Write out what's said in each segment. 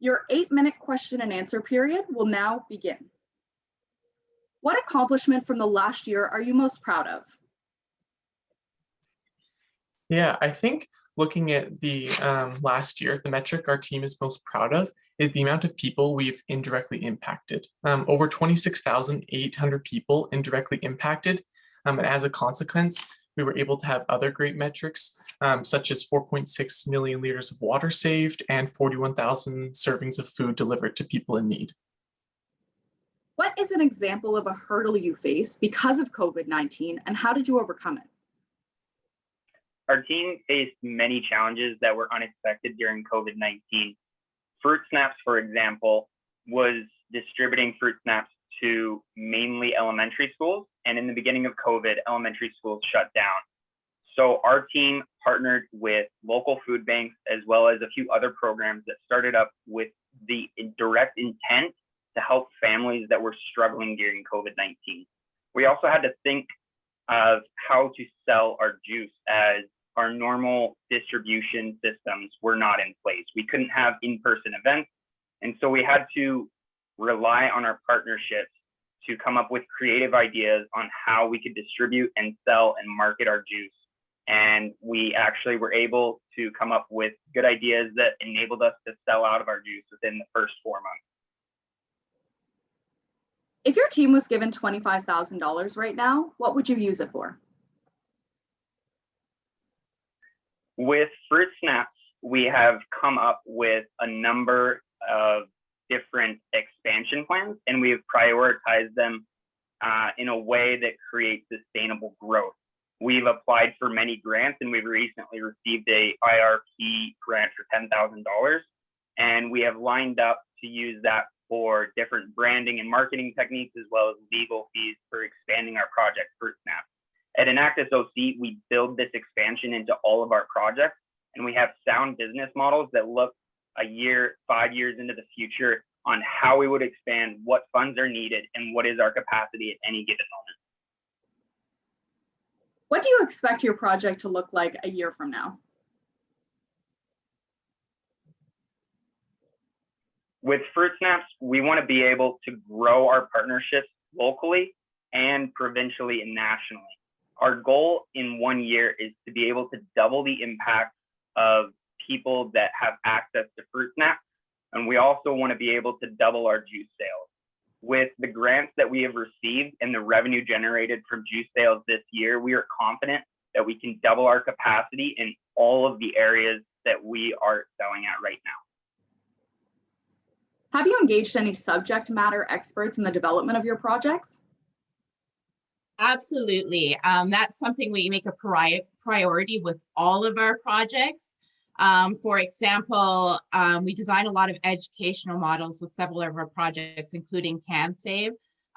Your 8-minute question and answer period will now begin. What accomplishment from the last year are you most proud of? Yeah, I think looking at the last year, the metric our team is most proud of is the amount of people we've indirectly impacted. Over 26,800 people indirectly impacted. And as a consequence, we were able to have other great metrics, such as 4.6 million liters of water saved and 41,000 servings of food delivered to people in need. What is an example of a hurdle you faced because of COVID-19 and how did you overcome it? Our team faced many challenges that were unexpected during COVID-19. Fruit Snaps, for example, was distributing Fruit Snaps to mainly elementary schools. And in the beginning of COVID, elementary schools shut down. So our team partnered with local food banks as well as a few other programs that started up with the direct intent to help families that were struggling during COVID-19. We also had to think of how to sell our juice as our normal distribution systems were not in place. We couldn't have in-person events. And so we had to rely on our partnerships to come up with creative ideas on how we could distribute and sell and market our juice. And we actually were able to come up with good ideas that enabled us to sell out of our juice within the first 4 months. If your team was given $25,000 right now, what would you use it for? With Fruit Snaps, we have come up with a number of different expansion plans, and we have prioritized them in a way that creates sustainable growth. We've applied for many grants, and we've recently received a IRP grant for $10,000, and we have lined up to use that for different branding and marketing techniques, as well as legal fees for expanding our project Fruit Snaps. At Enactus OC, we build this expansion into all of our projects, and we have sound business models that look a year, 5 years into the future on how we would expand, what funds are needed, and what is our capacity at any given moment. What do you expect your project to look like a year from now? With Fruit Snaps, we want to be able to grow our partnerships locally and provincially and nationally. Our goal in 1 year is to be able to double the impact of people that have access to Fruit Snaps. And we also want to be able to double our juice sales. With the grants that we have received and the revenue generated from juice sales this year, we are confident that we can double our capacity in all of the areas that we are selling at right now. Have you engaged any subject matter experts in the development of your projects? Absolutely. That's something we make a priority with all of our projects. For example, we design a lot of educational models with several of our projects, including CanSave.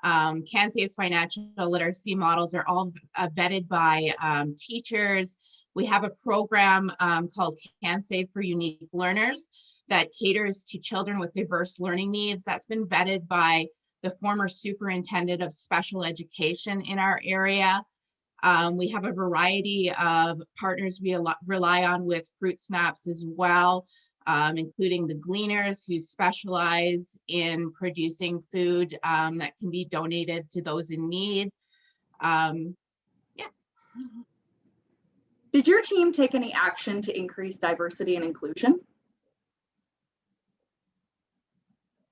CanSave's financial literacy models are all vetted by teachers. We have a program called CanSave for Unique Learners that caters to children with diverse learning needs. That's been vetted by the former superintendent of special education in our area. We have a variety of partners we rely on with Fruit Snaps as well, including the Gleaners, who specialize in producing food that can be donated to those in need. Did your team take any action to increase diversity and inclusion?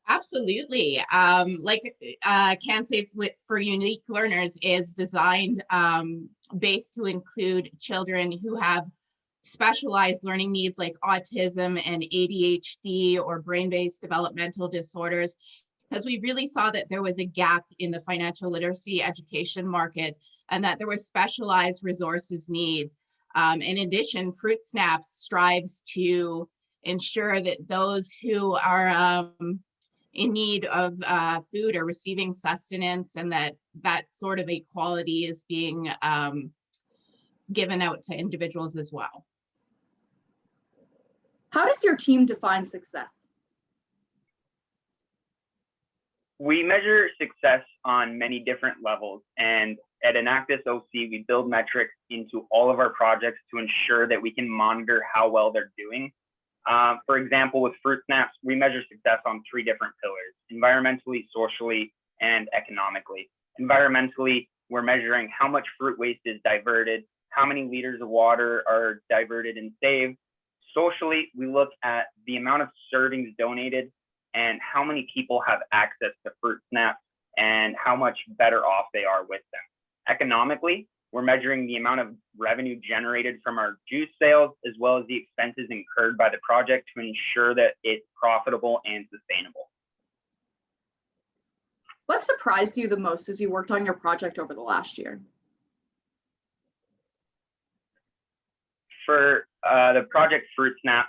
Absolutely. CanSave for Unique Learners is designed based to include children who have specialized learning needs like autism and ADHD or brain-based developmental disorders, because we really saw that there was a gap in the financial literacy education market and that there was specialized resources need. In addition, Fruit Snaps strives to ensure that those who are in need of food or receiving sustenance, and that sort of equality is being given out to individuals as well. How does your team define success? We measure success on many different levels, and at Enactus OC, we build metrics into all of our projects to ensure that we can monitor how well they're doing. For example, with fruit snaps, we measure success on 3 different pillars: environmentally, socially, and economically. Environmentally, we're measuring how much fruit waste is diverted, how many liters of water are diverted and saved. Socially, we look at the amount of servings donated and how many people have access to fruit snaps and how much better off they are with them. Economically, we're measuring the amount of revenue generated from our juice sales, as well as the expenses incurred by the project to ensure that it's profitable and sustainable. What surprised you the most as you worked on your project over the last year? For the project Fruit Snaps,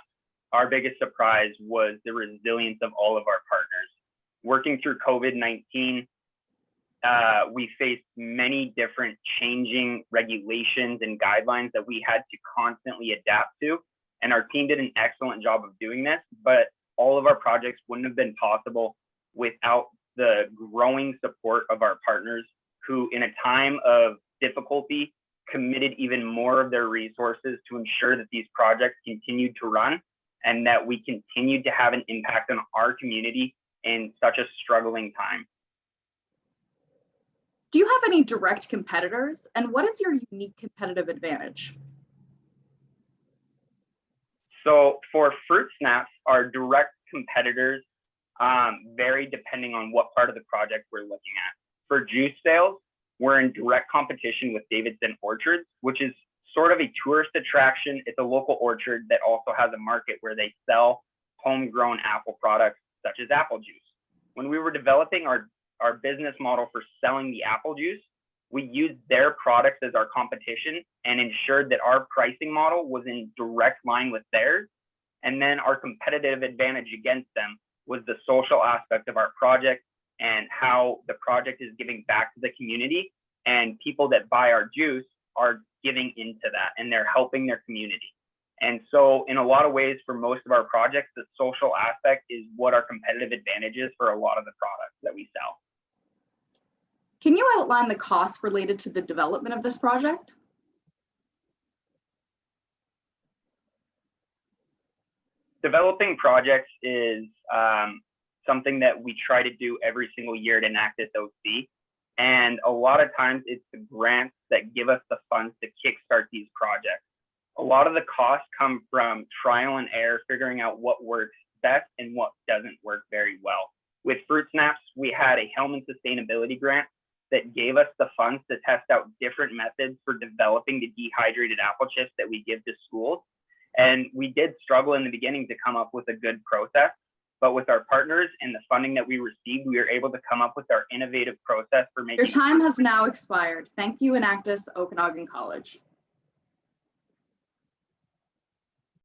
our biggest surprise was the resilience of all of our partners. Working through COVID-19, we faced many different changing regulations and guidelines that we had to constantly adapt to. And our team did an excellent job of doing this, but all of our projects wouldn't have been possible without the growing support of our partners, who in a time of difficulty committed even more of their resources to ensure that these projects continued to run and that we continued to have an impact on our community in such a struggling time. Do you have any direct competitors, and what is your unique competitive advantage? So for Fruit Snaps, our direct competitors vary depending on what part of the project we're looking at. For juice sales, we're in direct competition with Davidson Orchards, which is sort of a tourist attraction. It's a local orchard that also has a market where they sell homegrown apple products such as apple juice. When we were developing our business model for selling the apple juice, we used their products as our competition and ensured that our pricing model was in direct line with theirs. And then our competitive advantage against them was the social aspect of our project and how the project is giving back to the community, and people that buy our juice are giving into that and they're helping their community. And so in a lot of ways, for most of our projects, the social aspect is what our competitive advantage is for a lot of the products that we sell. Can you outline the costs related to the development of this project? Developing projects is something that we try to do every single year at Enactus OC. And a lot of times it's the grants that give us the funds to kickstart these projects. A lot of the costs come from trial and error, figuring out what works best and what doesn't work very well. With Fruit Snaps, we had a Hellman Sustainability Grant that gave us the funds to test out different methods for developing the dehydrated apple chips that we give to schools. And we did struggle in the beginning to come up with a good process, but with our partners and the funding that we received, we were able to come up with our innovative process for making— Your time has now expired. Thank you, Nationals-Okanagan College.